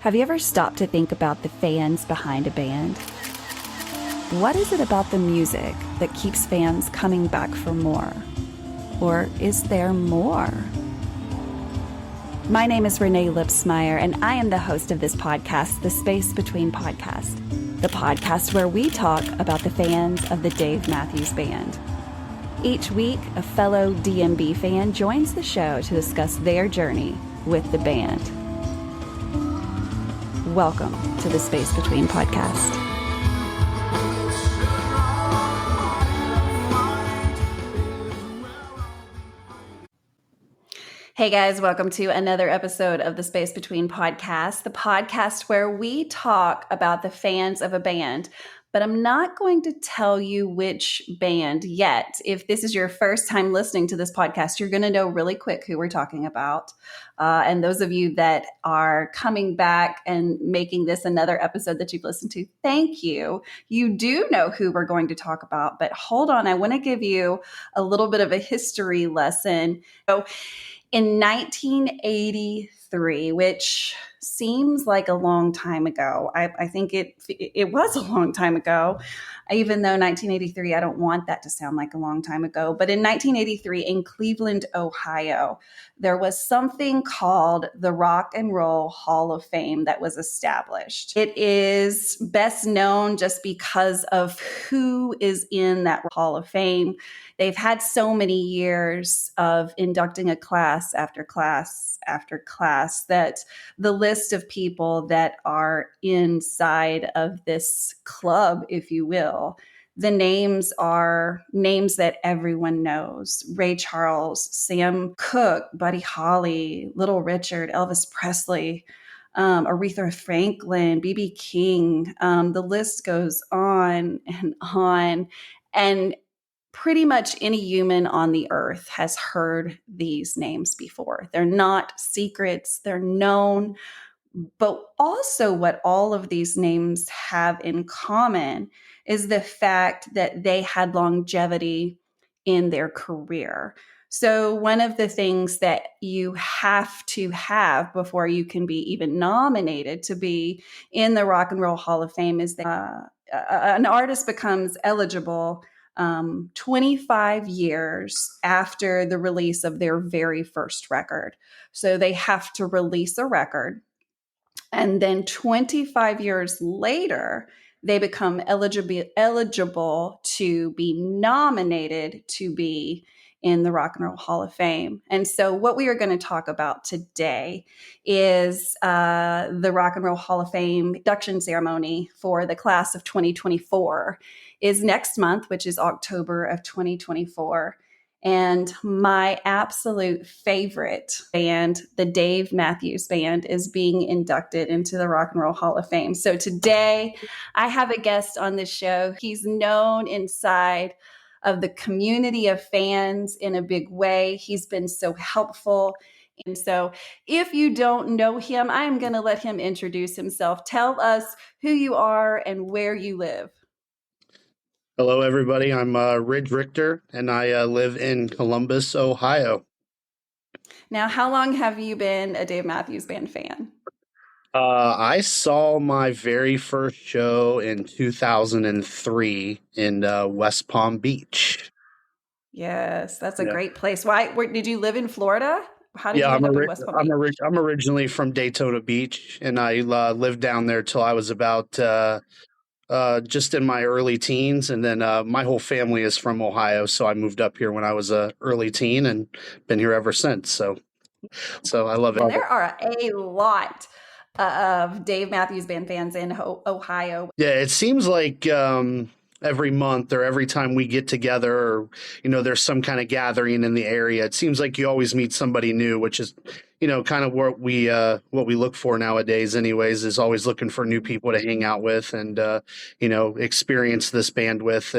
Have you ever stopped to think about the fans behind a band? What is it about the music that keeps fans coming back for more? Or is there more? My name is Renae Lipsmeyer, and I am the host of this podcast, The Space Between Podcast, the podcast where we talk about the fans of the Dave Matthews Band. Each week, a fellow DMB fan joins the show to discuss their journey with the band. Welcome to the Space Between Podcast. Hey guys, welcome to another episode of the Space Between Podcast, the podcast where we talk about the fans of a band. But I'm not going to tell you which band yet. If this is your first time listening to this podcast, you're going to know really quick who we're talking about. And those of you that are coming back and making this another episode that you've listened to, thank you. You do know who we're going to talk about, but hold on. I want to give you a little bit of a history lesson. So in 1983, which seems like a long time ago, I think it was a long time ago, even though 1983, I don't want that to sound like a long time ago. But in 1983 in Cleveland, Ohio, there was something called the Rock and Roll Hall of Fame that was established. It is best known just because of who is in that Hall of Fame. They've had so many years of inducting a class after class after class that the list of people that are inside of this club, if you will, the names are names that everyone knows. Ray Charles, Sam Cooke, Buddy Holly, Little Richard, Elvis Presley, Aretha Franklin, B.B. King. The list goes on and on. And pretty much any human on the earth has heard these names before. They're not secrets, they're known. But also what all of these names have in common is the fact that they had longevity in their career. So one of the things that you have to have before you can be even nominated to be in the Rock and Roll Hall of Fame is that an artist becomes eligible 25 years after the release of their very first record. So they have to release a record. And then 25 years later, they become eligible to be nominated to be in the Rock and Roll Hall of Fame. And so what we are going to talk about today is the Rock and Roll Hall of Fame induction ceremony for the class of 2024 is next month, which is October of 2024. And my absolute favorite band, the Dave Matthews Band, is being inducted into the Rock and Roll Hall of Fame. So today I have a guest on the show. He's known inside of the community of fans in a big way. He's been so helpful. And so if you don't know him, I'm going to let him introduce himself. Tell us who you are and where you live. Hello, everybody. I'm Ridge Richter, and I live in Columbus, Ohio. Now, how long have you been a Dave Matthews Band fan? I saw my very first show in 2003 in West Palm Beach. Yes, that's a great place. Where did you live in Florida? How did you I'm, end up in West Palm Beach? I'm originally from Daytona Beach, and I lived down there till I was about just in my early teens, and then my whole family is from Ohio, so I moved up here when I was a early teen and been here ever since. So I love it. And there are a lot of Dave Matthews Band fans in Ohio. Yeah, it seems like every month or every time we get together, or there's some kind of gathering in the area, it seems like you always meet somebody new, which is kind of what we look for nowadays anyways, is always looking for new people to hang out with and experience this band with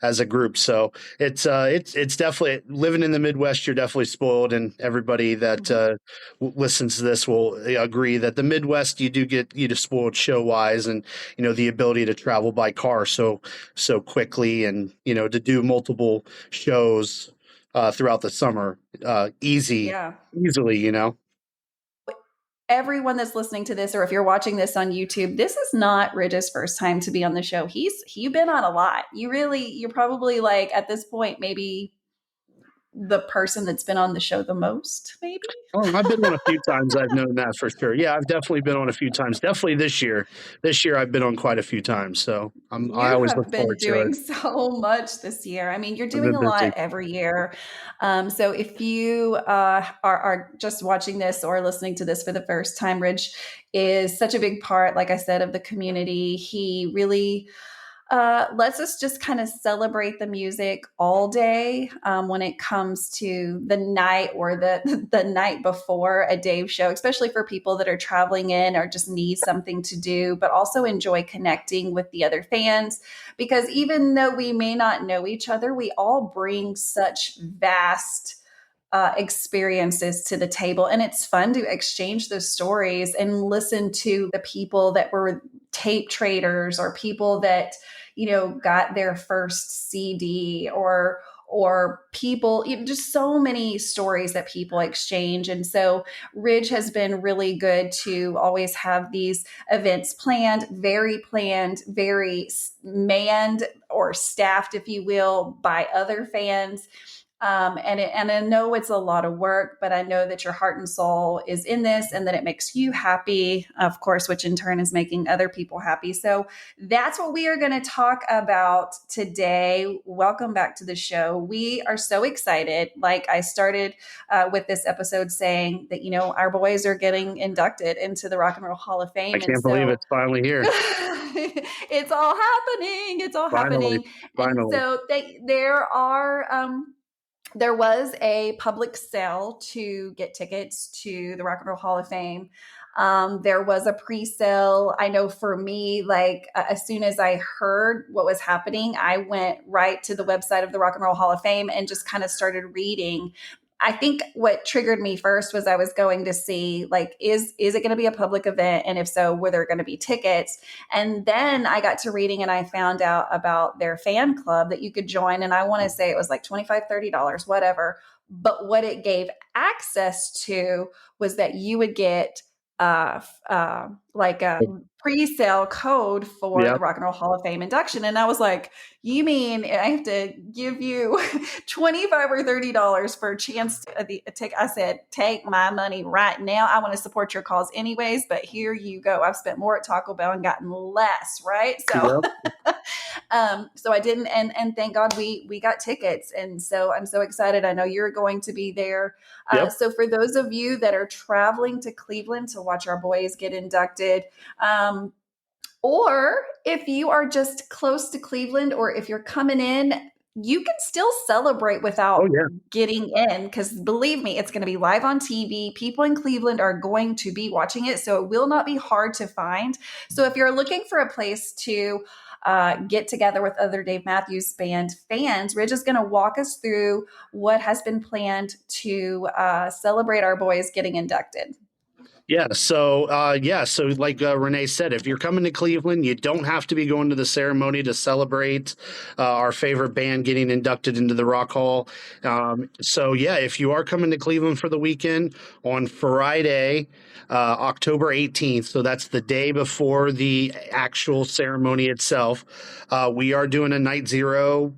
as a group. So it's definitely, living in the Midwest, you're definitely spoiled, and everybody that listens to this will agree that the Midwest, you do get spoiled show wise, and the ability to travel by car so quickly, and to do multiple shows throughout the summer easily. everyone that's listening to this, or if you're watching this on YouTube, this is not Ridge's first time to be on the show. He's been on a lot. You're probably like at this point maybe the person that's been on the show the most, maybe. Oh, I've been on a few times. I've known that for sure. Yeah, I've definitely been on a few times. Definitely this year. This year I've been on quite a few times. So I You always look have been forward to it. doing so much this year. I mean, you're I've doing been a busy. lot every year. So if you are just watching this or listening to this for the first time, Ridge is such a big part, like I said, of the community. He really lets us just kind of celebrate the music all day when it comes to the night or the night before a Dave show, especially for people that are traveling in or just need something to do, but also enjoy connecting with the other fans. Because even though we may not know each other, we all bring such vast experiences to the table. And it's fun to exchange those stories and listen to the people that were tape traders or people that, got their first CD or people, just so many stories that people exchange. And so Ridge has been really good to always have these events planned, very manned or staffed, if you will, by other fans. And I know it's a lot of work, but I know that your heart and soul is in this and that it makes you happy, of course, which in turn is making other people happy. So that's what we are going to talk about today. Welcome back to the show. We are so excited. Like I started with this episode saying that, our boys are getting inducted into the Rock and Roll Hall of I Fame. And can't believe so it's finally here. it's all happening. It's all Finally. happening. And Finally. so there was a public sale to get tickets to the Rock and Roll Hall of Fame. There was a pre-sale. I know for me, like as soon as I heard what was happening, I went right to the website of the Rock and Roll Hall of Fame and just kind of started reading. I think what triggered me first was I was going to see, like, is it going to be a public event? And if so, were there going to be tickets? And then I got to reading and I found out about their fan club that you could join. And I want to say it was like $25, $30, whatever. But what it gave access to was that you would get like a pre-sale code for Yeah. the Rock and Roll Hall of Fame induction. And I was like, you mean I have to give you 25 or $30 for a chance to take? I said, take my money right now. I want to support your cause anyways, but here you go. I've spent more at Taco Bell and gotten less, right? So Yep. so I didn't, and thank God we got tickets. And so I'm so excited. I know you're going to be there. Yep. So for those of you that are traveling to Cleveland to watch our boys get inducted, or if you are just close to Cleveland, or if you're coming in, you can still celebrate Oh without yeah. getting in, because believe me, it's going to be live on TV. People in Cleveland are going to be watching it, so it will not be hard to find. So if you're looking for a place to get together with other Dave Matthews Band fans, Ridge is going to walk us through what has been planned to celebrate our boys getting inducted. Yeah. So like Renae said, if you're coming to Cleveland, you don't have to be going to the ceremony to celebrate our favorite band getting inducted into the Rock Hall. If you are coming to Cleveland for the weekend on Friday, October 18th, so that's the day before the actual ceremony itself, we are doing a night zero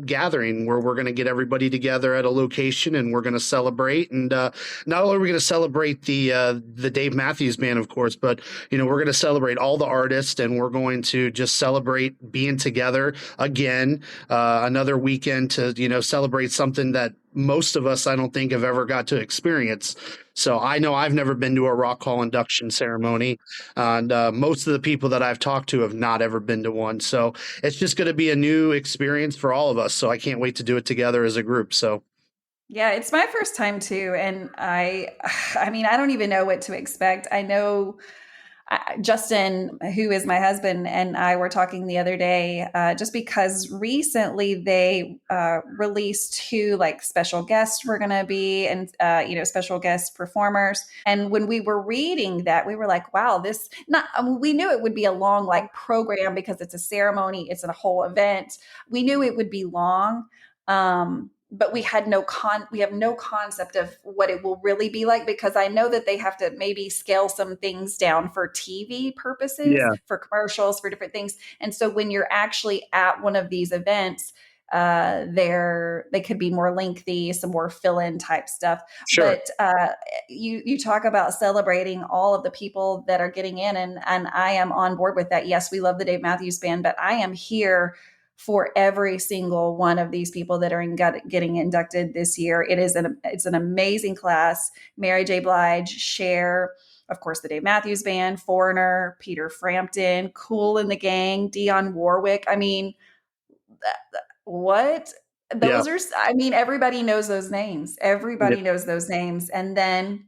gathering where we're going to get everybody together at a location and we're going to celebrate. And not only are we going to celebrate the Dave Matthews Band, of course, but we're going to celebrate all the artists and we're going to just celebrate being together again. Another weekend to celebrate something that most of us, I don't think, have ever got to experience. So I know I've never been to a Rock Hall induction ceremony, and most of the people that I've talked to have not ever been to one. So it's just going to be a new experience for all of us. So I can't wait to do it together as a group. So Yeah, it's my first time too, and I mean, I don't even know what to expect. I know Justin, who is my husband, and I were talking the other day, just because recently they released who like special guests were going to be, and special guest performers. And when we were reading that, we were like, "Wow, this not." I mean, we knew it would be a long like program because it's a ceremony, it's a whole event. We knew it would be long. but we have no concept of what it will really be like, because I know that they have to maybe scale some things down for TV purposes, Yeah, for commercials, for different things. And so when you're actually at one of these events, they could be more lengthy, some more fill-in type stuff. sure. But you talk about celebrating all of the people that are getting in, and I am on board with that. Yes, we love the Dave Matthews Band, but I am here for every single one of these people that are getting inducted this year. It's an amazing class. Mary J. Blige, Cher, of course, the Dave Matthews Band, Foreigner, Peter Frampton, Kool and the Gang, Dionne Warwick. I mean, what? Yeah, Those are, I mean, everybody knows those names. yeah, Everybody knows those names. And then,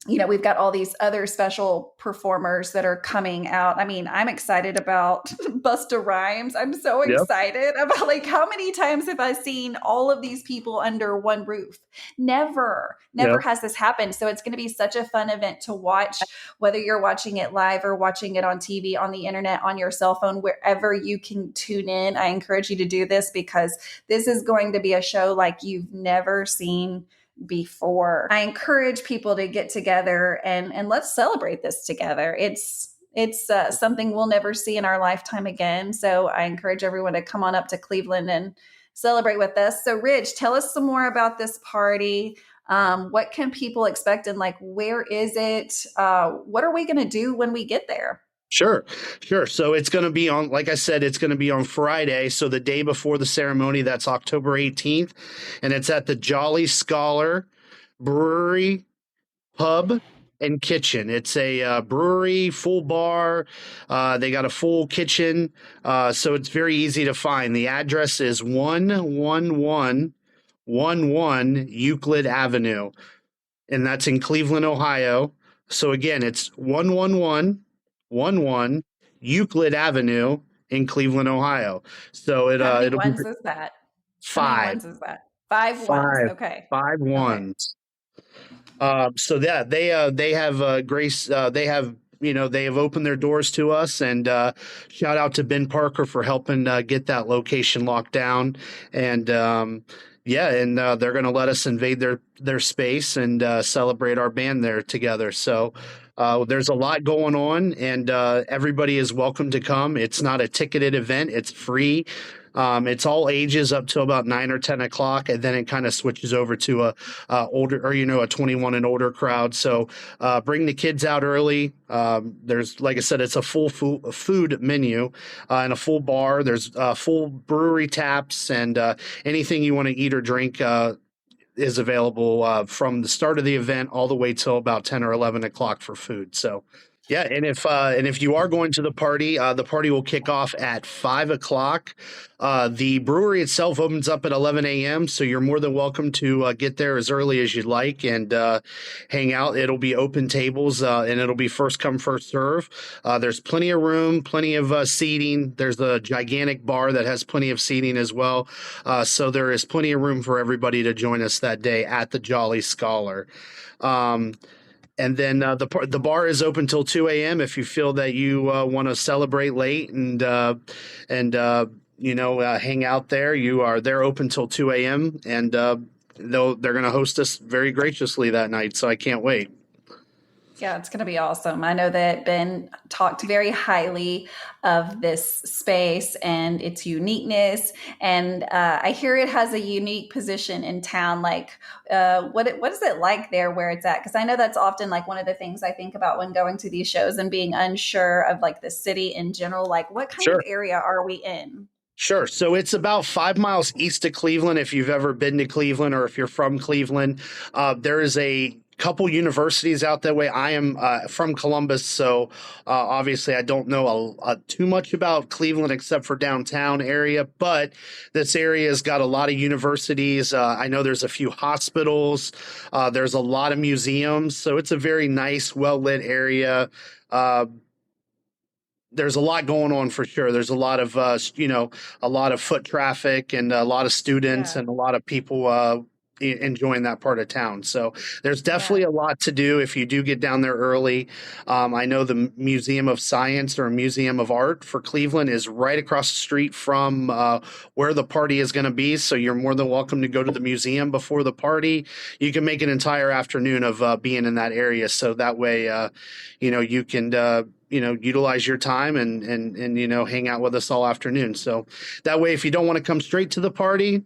we've got all these other special performers that are coming out. I mean, I'm excited about Busta Rhymes. I'm so yeah, excited about, like, how many times have I seen all of these people under one roof? yeah. Never has this happened. So it's going to be such a fun event to watch, whether you're watching it live or watching it on TV, on the internet, on your cell phone, wherever you can tune in. I encourage you to do this, because this is going to be a show like you've never seen before. I encourage people to get together and let's celebrate this together. It's something we'll never see in our lifetime again. So I encourage everyone to come on up to Cleveland and celebrate with us. So Ridge, tell us some more about this party. What can people expect, and, like, where is it? What are we going to do when we get there? Sure, sure. So it's going to be on, like I said, it's going to be on Friday. So the day before the ceremony, that's October 18th. And it's at the Jolly Scholar Brewery, Pub, and Kitchen. It's a brewery, full bar. They got a full kitchen. So it's very easy to find. The address is 11111 Euclid Avenue, and that's in Cleveland, Ohio. So again, it's 11111 Euclid Avenue in Cleveland, Ohio. So How many it'll be ones is that? How many five, ones is that? Five ones. five, Okay. five Okay. ones. So yeah, they have Grace. They have, they have opened their doors to us, and shout out to Ben Parker for helping get that location locked down. And yeah, and they're going to let us invade their space and celebrate our band there together. So. There's a lot going on, and everybody is welcome to come. It's not a ticketed event; it's free. It's all ages up to about 9 or 10 o'clock, and then it kind of switches over to a older, or a 21 and older crowd. So bring the kids out early. There's, like I said, it's a full food menu and a full bar. There's full brewery taps, and anything you want to eat or drink. Is available from the start of the event all the way till about 10 or 11 o'clock for food. So yeah, and if you are going to the party will kick off at 5 o'clock. The brewery itself opens up at 11 a.m. So you're more than welcome to get there as early as you'd like and hang out. It'll be open tables and it'll be first come first serve. There's plenty of room, plenty of seating. There's a gigantic bar that has plenty of seating as well. So there is plenty of room for everybody to join us that day at the Jolly Scholar. And then the bar is open till 2 a.m. if you feel that you want to celebrate late and hang out there. They're open till 2 a.m. and they're going to host us very graciously that night. So I can't wait. Yeah, it's going to be awesome. I know that Ben talked very highly of this space and its uniqueness, and I hear it has a unique position in town. Like, what is it like there where it's at? Because I know that's often, like, one of the things I think about when going to these shows and being unsure of, like, the city in general. Like, what kind of Sure. area are we in? Sure. So it's about 5 miles east of Cleveland. If you've ever been to Cleveland or if you're from Cleveland, there is a couple universities out that way. I am from Columbus, so obviously I don't know too much about Cleveland except for downtown area, but this area has got a lot of universities. I know there's a few hospitals. There's a lot of museums, so it's a very nice, well-lit area. There's a lot going on for sure. There's a lot of, a lot of foot traffic and a lot of students Yeah. and a lot of people, enjoying that part of town. So there's definitely Yeah. a lot to do if you do get down there early. I know the Museum of Science or Museum of Art for Cleveland is right across the street from where the party is going to be. So you're more than welcome to go to the museum before the party. You can make an entire afternoon of being in that area. So that way, you can utilize your time and hang out with us all afternoon. So that way, if you don't want to come straight to the party,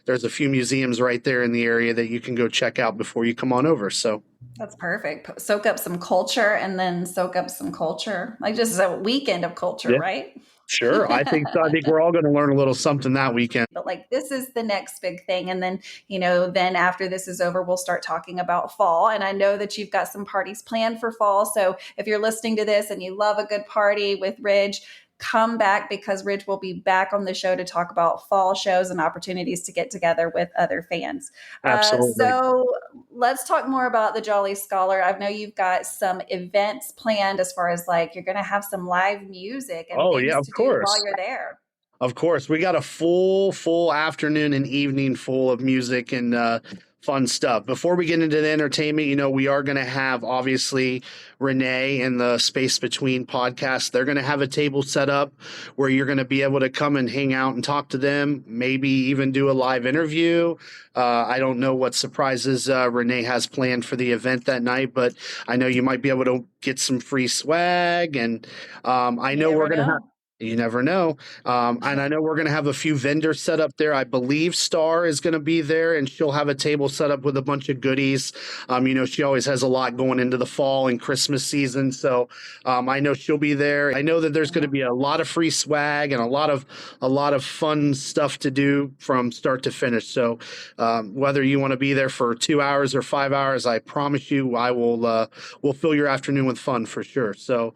there's a few museums right there in the area that you can go check out before you come on over. So That's perfect. Soak up some culture and then soak up some culture. Like just a weekend of culture, yeah, right? sure. I think so. I think we're all going to learn a little something that weekend. But like this is the next big thing. And then, then after this is over, we'll start talking about fall. And I know that you've got some parties planned for fall. So if you're listening to this and you love a good party with Ridge, come back because Ridge will be back on the show to talk about fall shows and opportunities to get together with other fans. Absolutely. So let's talk more about the Jolly Scholar. I know you've got some events planned as far as like you're going to have some live music and Oh yeah, things of to do while course. you're there. Of course, we got a full afternoon and evening full of music and fun stuff. Before we get into the entertainment, we are going to have obviously Renae and the Space Between podcast. They're going to have a table set up where you're going to be able to come and hang out and talk to them, maybe even do a live interview. I don't know what surprises Renae has planned for the event that night, but I know you might be able to get some free swag. And I You know we're never going to have. know. You never know. And I know we're going to have a few vendors set up there. I believe Star is going to be there and she'll have a table set up with a bunch of goodies. She always has a lot going into the fall and Christmas season. So I know she'll be there. I know that there's going to be a lot of free swag and a lot of fun stuff to do from start to finish. So whether you want to be there for 2 hours or 5 hours, I promise you I will fill your afternoon with fun for sure. So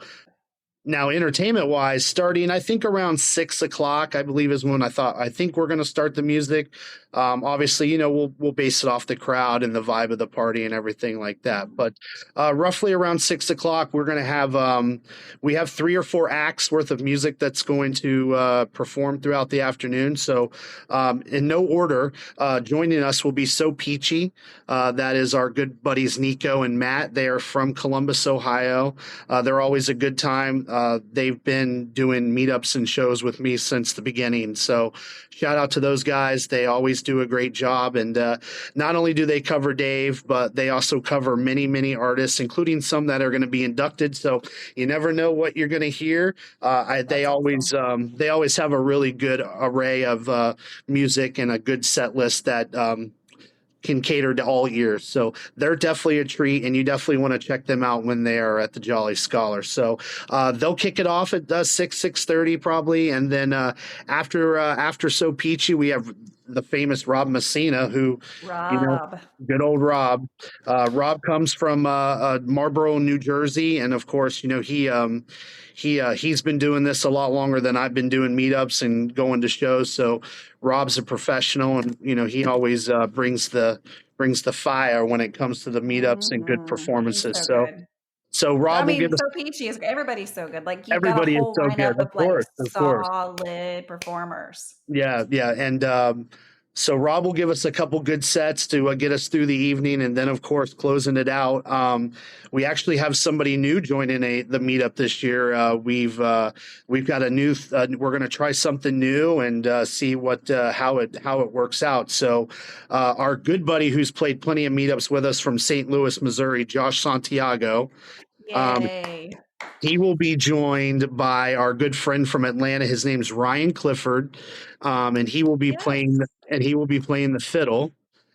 now, entertainment wise, starting I think around 6 o'clock, I believe is when I think we're going to start the music. Obviously, we'll base it off the crowd and the vibe of the party and everything like that. But roughly around 6 o'clock, we're going to have we have 3 or 4 acts worth of music that's going to perform throughout the afternoon. So, in no order, joining us will be So Peachy. That is our good buddies Nico and Matt. They are from Columbus, Ohio. They're always a good time. They've been doing meetups and shows with me since the beginning. So shout out to those guys. They always do a great job. And not only do they cover Dave, but they also cover many, many artists, including some that are going to be inducted. So you never know what you're going to hear. They always have a really good array of music and a good set list that can cater to all ears. So they're definitely a treat, and you definitely want to check them out when they are at the Jolly Scholar. So they'll kick it off at 6:30 probably, and then after So Peachy, we have the famous Rob Messina, who you know. Rob. Good old Rob. Rob comes from Marlboro, New Jersey, and of course, he's been doing this a lot longer than I've been doing meetups and going to shows. So Rob's a professional, and he always brings the fire when it comes to the meetups and good He's performances. so So good. I Rob will mean, give us. So Peachy is everybody's so good. Like you've got a Everybody is whole so good, lineup of of like course, of course. solid performers. Yeah, and so Rob will give us a couple good sets to get us through the evening, and then of course closing it out. We actually have somebody new joining the meetup this year. We've got a new. We're going to try something new and see how it works out. So our good buddy who's played plenty of meetups with us from St. Louis, Missouri, Josh Santiago. Um, Yay. he will be joined by our good friend from Atlanta. His name's Ryan Clifford, and he will be playing Yes. the fiddle.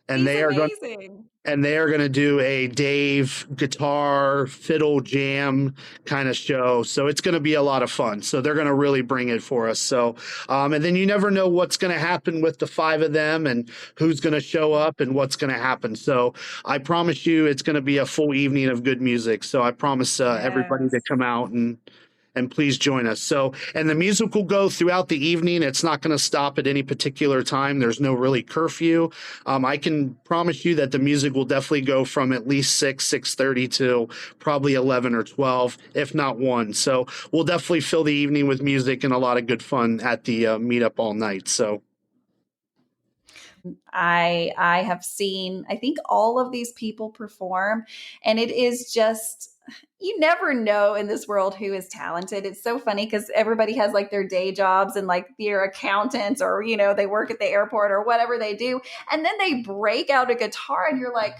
And He's they are going amazing. to do a Dave guitar fiddle jam kind of show. So it's going to be a lot of fun. So they're going to really bring it for us. So and then you never know what's going to happen with the five of them and who's going to show up and what's going to happen. So I promise you it's going to be a full evening of good music. So I promise everybody to Yes. come out and please join us. So, and the music will go throughout the evening. It's not going to stop at any particular time. There's no really curfew. I can promise you that the music will definitely go from at least 6:30 till probably 11 or 12, if not 1. So we'll definitely fill the evening with music and a lot of good fun at the meetup all night. So. I have seen, I think, all of these people perform, and it is just, you never know in this world who is talented. It's so funny because everybody has like their day jobs and like their accountants, or they work at the airport or whatever they do, and then they break out a guitar and you're like,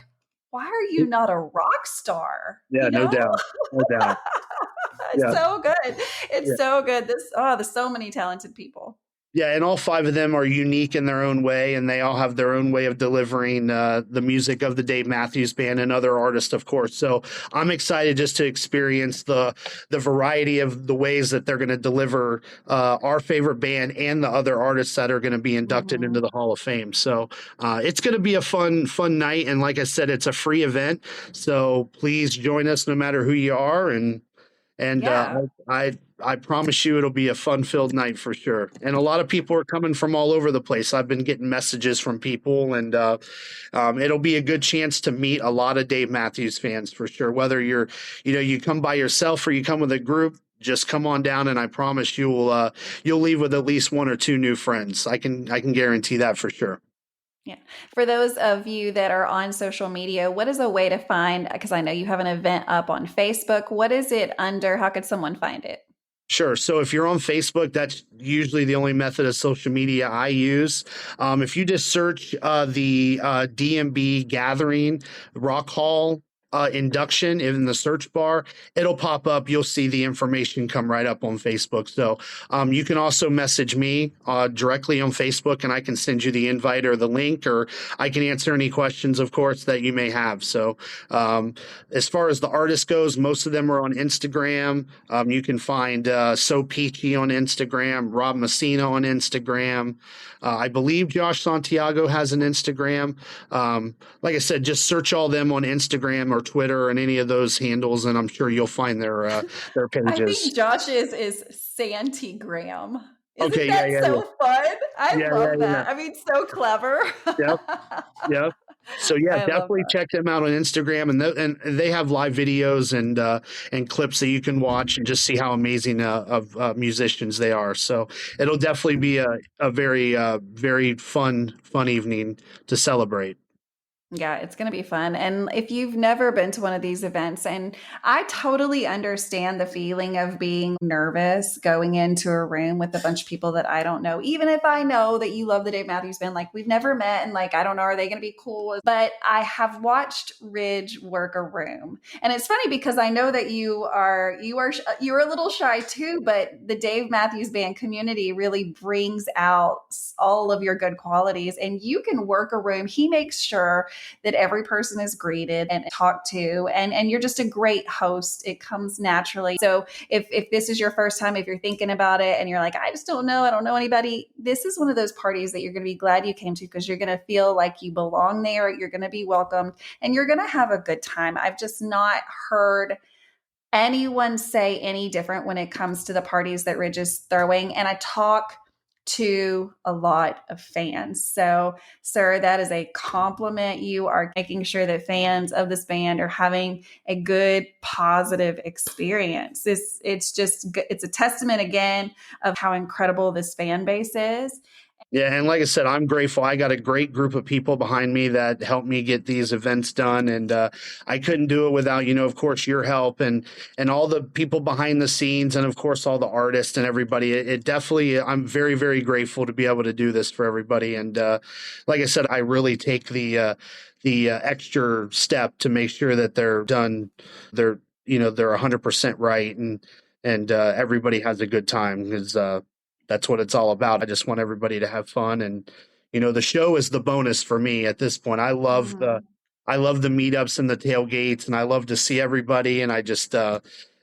why are you not a rock star? Yeah, no doubt. No doubt. It's Yeah. so good. Yeah. It's so good. There's so many talented people. Yeah, and all five of them are unique in their own way, and they all have their own way of delivering the music of the Dave Matthews Band and other artists, of course. So I'm excited just to experience the variety of the ways that they're going to deliver our favorite band and the other artists that are going to be inducted into Mhm. the Hall of Fame. So it's going to be a fun night, and like I said, it's a free event. So please join us, no matter who you are, and Yeah. I promise you it'll be a fun-filled night for sure. And a lot of people are coming from all over the place. I've been getting messages from people, and it'll be a good chance to meet a lot of Dave Matthews fans for sure. Whether you come by yourself or you come with a group, just come on down, and I promise you'll leave with at least one or two new friends. I can guarantee that for sure. Yeah. For those of you that are on social media, what is a way to find, because I know you have an event up on Facebook. What is it under? How could someone find it? Sure. So if you're on Facebook, that's usually the only method of social media I use. If you just search the DMB Gathering Rock Hall induction in the search bar, it'll pop up. You'll see the information come right up on Facebook. So you can also message me directly on Facebook, and I can send you the invite or the link, or I can answer any questions, of course, that you may have. So as far as the artist goes, most of them are on Instagram. You can find So Peachy on Instagram, Rob Messina on Instagram. I believe Josh Santiago has an Instagram. Like I said, just search all them on Instagram or Twitter and any of those handles, and I'm sure you'll find their I pages. think Josh's is Santigram. Isn't Okay, yeah, that yeah, so fun? I yeah, yeah, love yeah, that. I mean, so clever. yeah. Yep. So yeah, I love definitely that. check them out on Instagram, and they have live videos and clips that you can watch and just see how amazing of musicians they are. So it'll definitely be a very fun evening to celebrate. Yeah, it's going to be fun. And if you've never been to one of these events, and I totally understand the feeling of being nervous going into a room with a bunch of people that I don't know, even if I know that you love the Dave Matthews Band, like we've never met and like, I don't know, are they going to be cool? But I have watched Ridge work a room. And it's funny because I know that you're a little shy too, but the Dave Matthews Band community really brings out all of your good qualities, and you can work a room. He makes sure that every person is greeted and talked to, and you're just a great host. It comes naturally. So if this is your first time, if you're thinking about it and you're like, I just don't know, I don't know anybody, this is one of those parties that you're going to be glad you came to, because you're going to feel like you belong there, you're going to be welcomed, and you're going to have a good time. I've just not heard anyone say any different when it comes to the parties that Ridge is throwing. And I talk to a lot of fans. So, sir, that is a compliment. You are making sure that fans of this band are having a good, positive experience. It's a testament again of how incredible this fan base is. Yeah, and like I said, I'm grateful. I got a great group of people behind me that helped me get these events done, and I couldn't do it without, of course, your help and all the people behind the scenes, and of course, all the artists and everybody. It definitely, I'm very, very grateful to be able to do this for everybody. And like I said, I really take the extra step to make sure that they're done. They're 100% right, and everybody has a good time, because that's what it's all about. I just want everybody to have fun, and the show is the bonus for me at this point. Mhm. I love the meetups and the tailgates, and I love to see everybody, and I just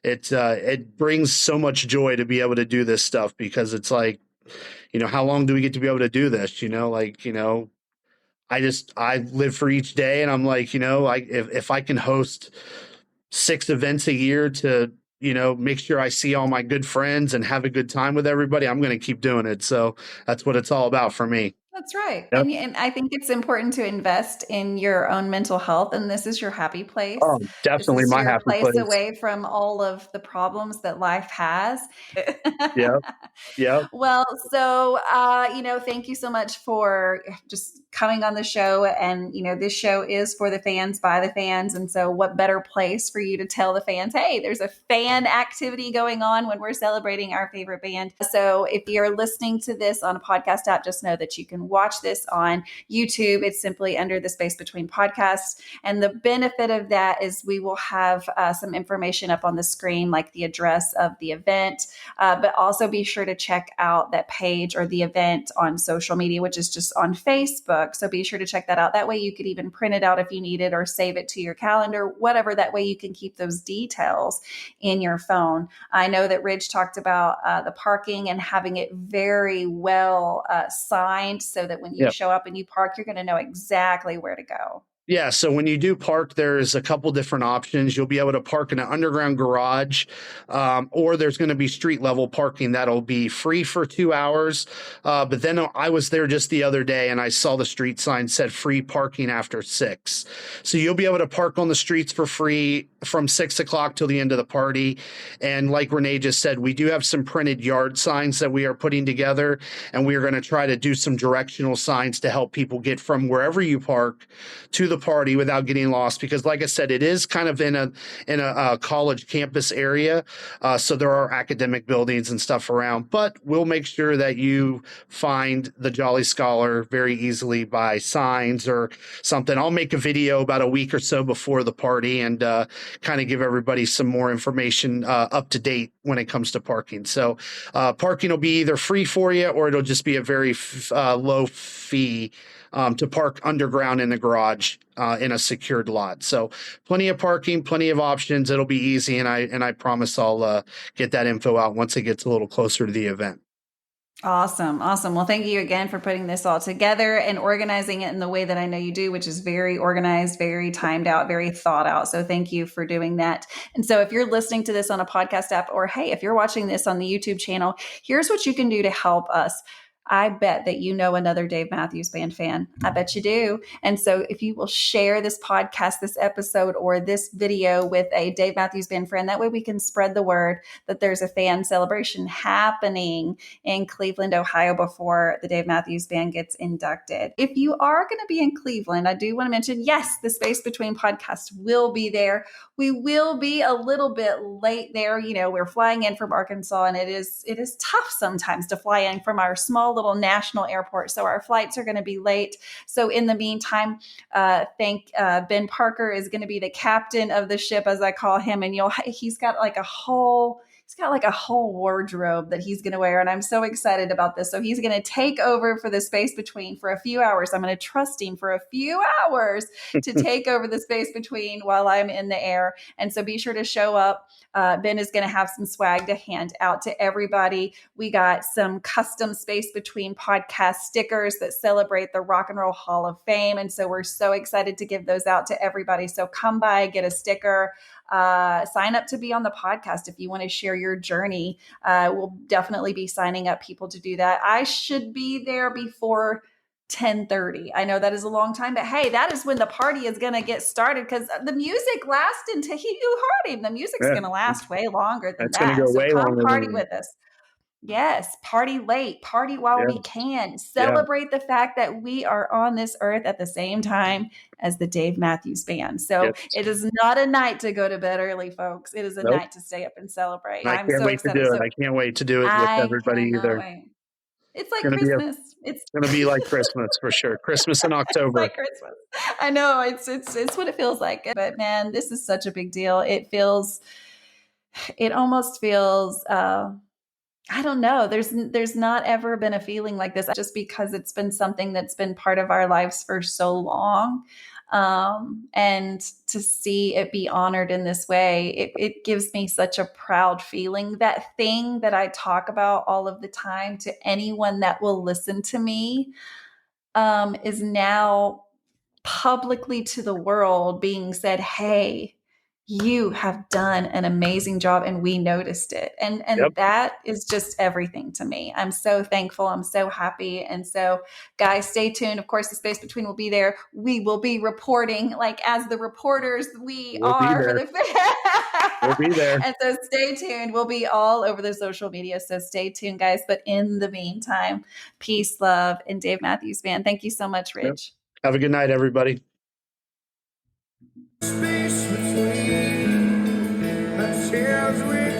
it brings so much joy to be able to do this stuff, because it's like, how long do we get to be able to do this? I live for each day, and I'm like, if I can host 6 events a year to make sure I see all my good friends and have a good time with everybody, I'm going to keep doing it. So that's what it's all about for me. That's right. Yep. And I think it's important to invest in your own mental health. And this is your happy place. Oh, This definitely is my your happy place place. away from all of the problems that life has. Yep. Yep. Well, so, thank you so much for just coming on the show. And, this show is for the fans, by the fans. And so what better place for you to tell the fans, hey, there's a fan activity going on when we're celebrating our favorite band. So if you're listening to this on a podcast app, just know that you can watch this on YouTube. It's simply under the space between podcasts. And the benefit of that is we will have some information up on the screen, like the address of the event, but also be sure to check out that page or the event on social media, which is just on Facebook. So be sure to check that out. That way you could even print it out if you need it or save it to your calendar, whatever. That way you can keep those details in your phone. I know that Ridge talked about the parking and having it very well signed so that when you show up and you park, you're going to know exactly where to go. Yeah, so when you do park, there's a couple different options. You'll be able to park in an underground garage, or there's going to be street level parking that'll be free for 2 hours. But then I was there just the other day and I saw the street sign said free parking after 6. So you'll be able to park on the streets for free from 6 o'clock till the end of the party. And like Renae just said, we do have some printed yard signs that we are putting together, and we are going to try to do some directional signs to help people get from wherever you park to the party without getting lost, because like I said, it is kind of in a college campus area, so there are academic buildings and stuff around, but we'll make sure that you find the Jolly Scholar very easily by signs or something. I'll make a video about a week or so before the party and kind of give everybody some more information up to date when it comes to parking. So parking will be either free for you, or it'll just be a very low fee to park underground in the garage in a secured lot. So plenty of parking, plenty of options. It'll be easy, and I promise I'll get that info out once it gets a little closer to the event. Awesome. Well, thank you again for putting this all together and organizing it in the way that I know you do, which is very organized, very timed out, very thought out. So thank you for doing that. And so if you're listening to this on a podcast app, or hey, if you're watching this on the YouTube channel, here's what you can do to help us. I bet that you know another Dave Matthews Band fan. I bet you do. And so if you will share this podcast, this episode, or this video with a Dave Matthews Band friend, that way we can spread the word that there's a fan celebration happening in Cleveland, Ohio before the Dave Matthews Band gets inducted. If you are going to be in Cleveland, I do want to mention, yes, the Space Between podcast will be there. We will be a little bit late there. We're flying in from Arkansas, and it is tough sometimes to fly in from our small little national airport. So our flights are going to be late. So in the meantime, Ben Parker is going to be the captain of the ship, as I call him. And he's got like a whole wardrobe that he's going to wear. And I'm so excited about this. So he's going to take over for the Space Between for a few hours. I'm going to trust him for a few hours to take over the Space Between while I'm in the air. And so be sure to show up. Ben is going to have some swag to hand out to everybody. We got some custom Space Between podcast stickers that celebrate the Rock and Roll Hall of Fame. And so we're so excited to give those out to everybody. So come by, get a sticker. Sign up to be on the podcast if you want to share your journey. We'll definitely be signing up people to do that. I should be there before 10:30. I know that is a long time, but hey, that is when the party is going to get started, because the music lasts until you heard him. The music's going to last way longer than That's that. Go so way come longer party with us. Yes, party late, party while we can. Celebrate the fact that we are on this earth at the same time as the Dave Matthews Band. So It is not a night to go to bed early, folks. It is a night to stay up and celebrate. I can't wait to do it. I can't wait to do it with everybody either. Wait. It's like Christmas. It's going to be like Christmas for sure. Christmas in October. It's like Christmas. I know. It's what it feels like. But man, this is such a big deal. It almost feels, I don't know. There's not ever been a feeling like this, just because it's been something that's been part of our lives for so long. And to see it be honored in this way, it gives me such a proud feeling. That thing that I talk about all of the time to anyone that will listen to me, is now publicly to the world being said, hey, you have done an amazing job and we noticed it. And Yep. that is just everything to me. I'm so thankful. I'm so happy. And so guys, stay tuned. Of course, the Space Between will be there. We will be reporting like as the reporters we We'll be are for there. the We'll be there. and so stay tuned. We'll be all over the social media. So stay tuned, guys. But in the meantime, peace, love, and Dave Matthews Band. Thank you so much, Yep. Ridge. Have a good night, everybody. Space between the tears we